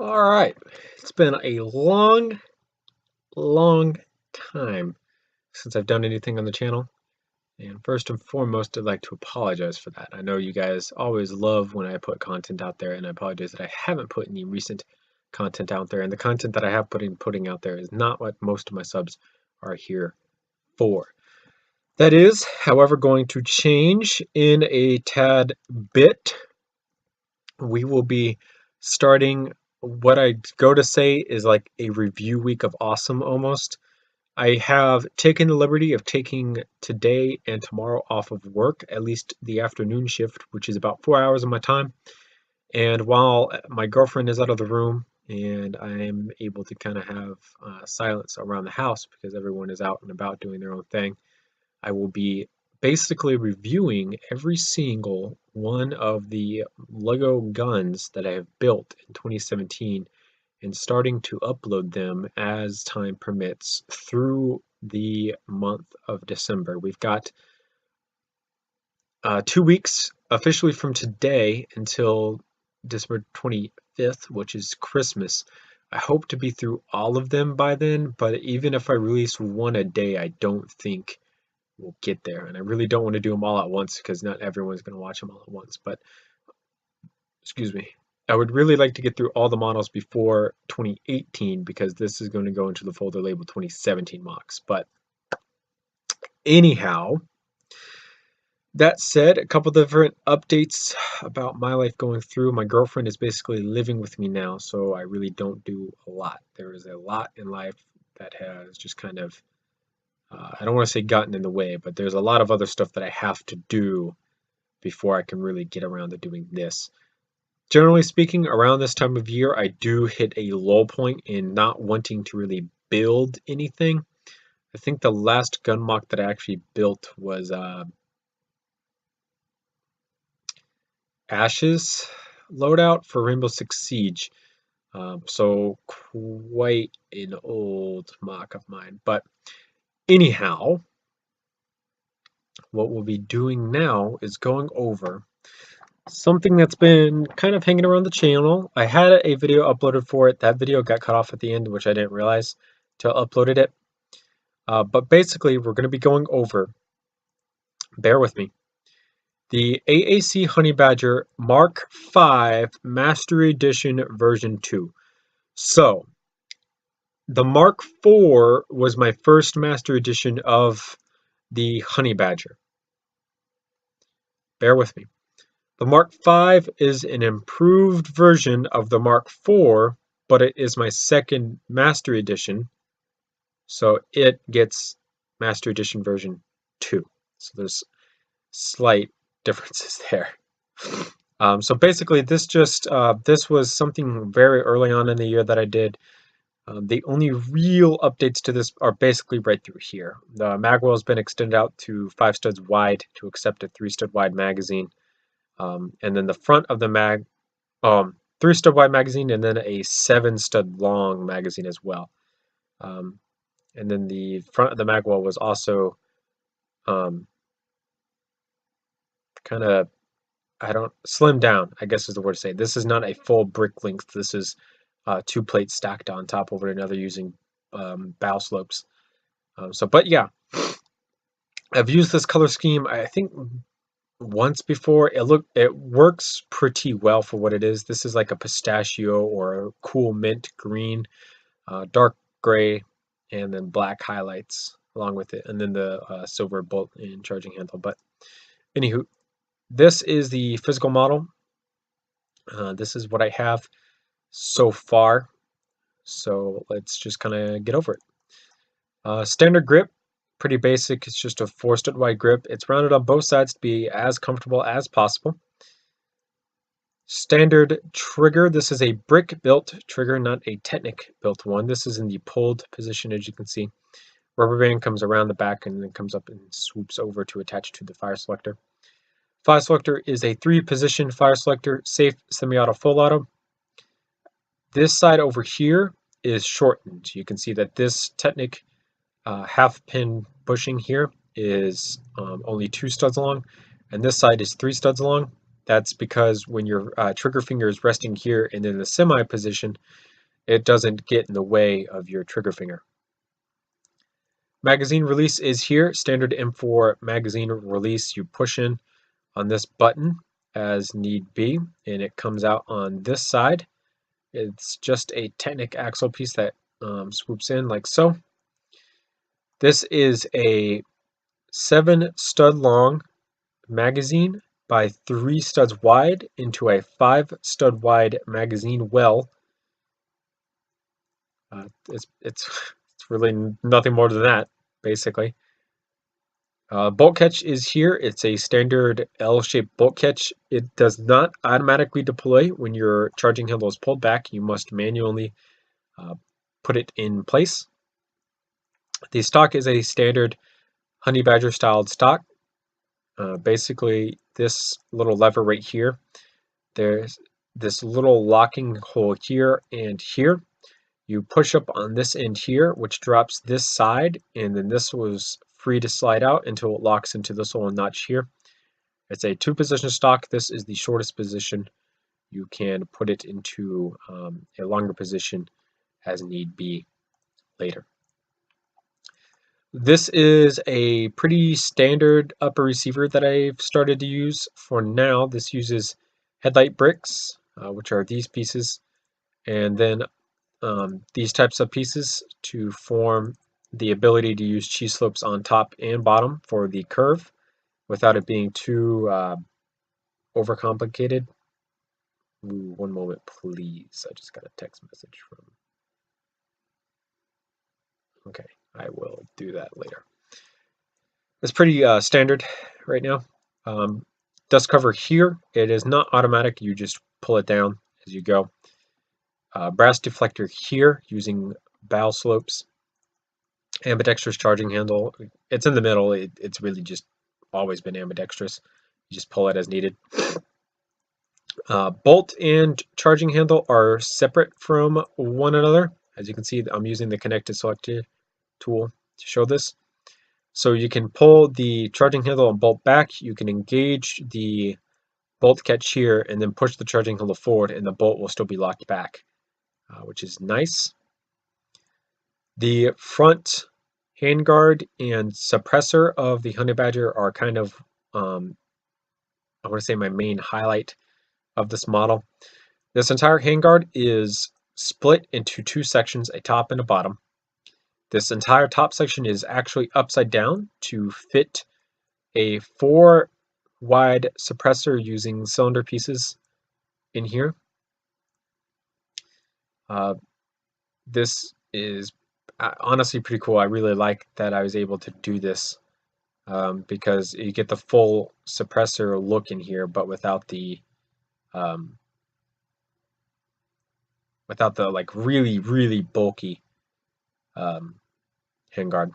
All right, it's been a long time since I've done anything on the channel. And first and foremost, I'd like to apologize for that. I know you guys always love when I put content out there, and I apologize that I haven't put any recent content out there. And the content that I have putting out there is not what most of my subs are here for. That is, however, going to change in a tad bit. We will be starting what I go to say is like a review week of awesome almost. I have taken the liberty of taking today and tomorrow off of work, at least the afternoon shift, which is about 4 hours of my time. And while my girlfriend is out of the room and I am able to kind of have silence around the house because everyone is out and about doing their own thing, I will be basically reviewing every single one of the Lego guns that I have built in 2017 and starting to upload them as time permits through the month of December. We've got 2 weeks officially from today until December 25th, which is Christmas. I hope to be through all of them by then, but even if I release one a day, I don't think we'll get there. And I really don't want to do them all at once because not everyone's going to watch them all at once. But, excuse me, I would really like to get through all the models before 2018 because this is going to go into the folder labeled 2017 MOCs. But anyhow, that said, a couple different updates about my life going through. My girlfriend is basically living with me now, so I really don't do a lot. There is a lot in life that has just kind of I don't want to say gotten in the way, but there's a lot of other stuff that I have to do before I can really get around to doing this. Generally speaking, around this time of year, I do hit a low point in not wanting to really build anything. I think the last gun mock that I actually built was Ashes loadout for Rainbow Six Siege. So quite an old mock of mine, but anyhow, what we'll be doing now is going over something that's been kind of hanging around the channel. I had a video uploaded for it. That video got cut off at the end, which I didn't realize till I uploaded it. But basically, we're going to be going over, bear with me, the AAC Honey Badger Mark V Mastery Edition version 2. So, the Mark IV was my first Master Edition of the Honey Badger. Bear with me. The Mark V is an improved version of the Mark IV, but it is my second Master Edition, so it gets Master Edition version 2. So there's slight differences there. So basically, this was something very early on in the year that I did. The only real updates to this are basically right through here. The magwell has been extended out to 5 studs wide to accept a 3-stud wide magazine. And then the front of the 3-stud wide magazine, and then a 7-stud long magazine as well. And then the front of the magwell was also kind of, slimmed down, I guess is the word to say. This is not a full brick length. This is 2 plates stacked on top over another using bow slopes. But yeah, I've used this color scheme, I think, once before. It works pretty well for what it is. This is like a pistachio or a cool mint green, dark gray, and then black highlights along with it, and then the silver bolt and charging handle. But anywho, this is the physical model. This is what I have so far. So let's just kind of get over it. Standard grip. Pretty basic. It's just a 4-stud wide grip. It's rounded on both sides to be as comfortable as possible. Standard trigger. This is a brick built trigger, not a Technic built one. This is in the pulled position, as you can see. Rubber band comes around the back and then comes up and swoops over to attach to the fire selector. Fire selector is a 3-position fire selector, safe, semi-auto, full auto. This side over here is shortened. You can see that this Technic half pin bushing here is only 2 studs long, and this side is 3 studs long. That's because when your trigger finger is resting here and in the semi position, it doesn't get in the way of your trigger finger. Magazine release is here. Standard M4 magazine release. You push in on this button as need be, and it comes out on this side. It's just a Technic axle piece that swoops in like so. This is a 7 stud long magazine by 3 studs wide into a 5 stud wide magazine well. It's really nothing more than that, basically. Bolt catch is here. It's a standard L-shaped bolt catch. It does not automatically deploy when your charging handle is pulled back. You must manually put it in place. The stock is a standard Honey Badger styled stock. Basically, this little lever right here, there's this little locking hole here and here. You push up on this end here, which drops this side, and then this was free to slide out until it locks into this little notch here. It's a 2-position stock. This is the shortest position. You can put it into a longer position as need be later. This is a pretty standard upper receiver that I've started to use for now. This uses headlight bricks, which are these pieces, and then these types of pieces to form the ability to use cheese slopes on top and bottom for the curve without it being too overcomplicated. Ooh, one moment, please. I just got a text message from... Okay, I will do that later. It's pretty standard right now. Dust cover here, it is not automatic. You just pull it down as you go. Brass deflector here using bow slopes. Ambidextrous charging handle. It's in the middle. It's really just always been ambidextrous. You just pull it as needed. Bolt and charging handle are separate from one another. As you can see, I'm using the connected selector tool to show this. So you can pull the charging handle and bolt back. You can engage the bolt catch here and then push the charging handle forward, and the bolt will still be locked back, which is nice. The front handguard and suppressor of the Honey Badger are kind of, I want to say, my main highlight of this model. This entire handguard is split into 2 sections, a top and a bottom. This entire top section is actually upside down to fit a 4 wide suppressor using cylinder pieces in here. This is honestly pretty cool. I really like that I was able to do this because you get the full suppressor look in here, but without the like really bulky handguard.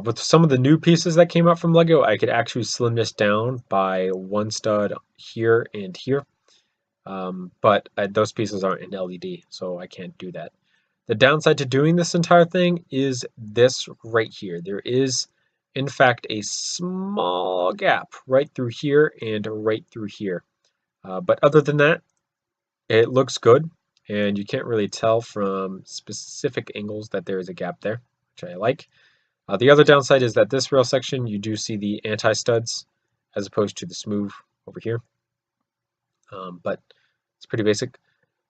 With some of the new pieces that came out from LEGO, I could actually slim this down by 1 stud here and here, but those pieces aren't in LED, so I can't do that. The downside to doing this entire thing is this right here. There is, in fact, a small gap right through here and right through here. But other than that, it looks good, and you can't really tell from specific angles that there is a gap there, which I like. The other downside is that this rail section, you do see the anti-studs as opposed to the smooth over here. But it's pretty basic.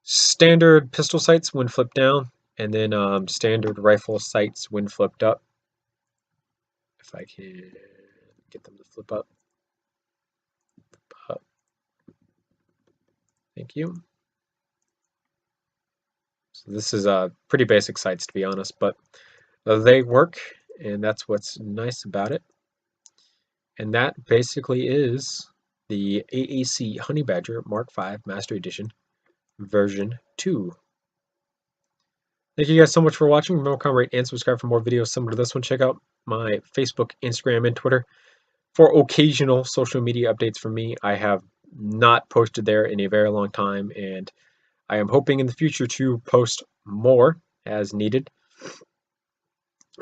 Standard pistol sights when flipped down, and then standard rifle sights when flipped up. If I can get them to flip up. Thank you. So this is pretty basic sights, to be honest, but they work, and that's what's nice about it. And that basically is the AAC Honey Badger Mark V Master Edition version 2. Thank you guys so much for watching. Remember to comment, rate, and subscribe for more videos similar to this one. Check out my Facebook, Instagram, and Twitter for occasional social media updates from me. I have not posted there in a very long time, and I am hoping in the future to post more as needed.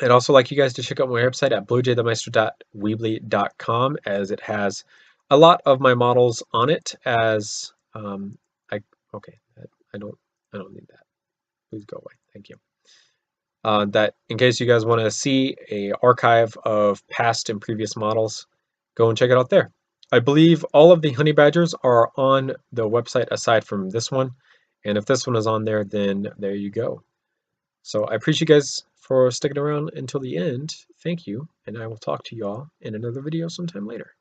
I'd also like you guys to check out my website at bluejthemeister.weebly.com, as it has a lot of my models on it as okay, I don't need that. Please go away. Thank you. That in case you guys want to see a archive of past and previous models, go and check it out there. I believe all of the honey badgers are on the website aside from this one, and if this one is on there, then there you go. So I appreciate you guys for sticking around until the end. Thank you, and I will talk to you all in another video sometime later.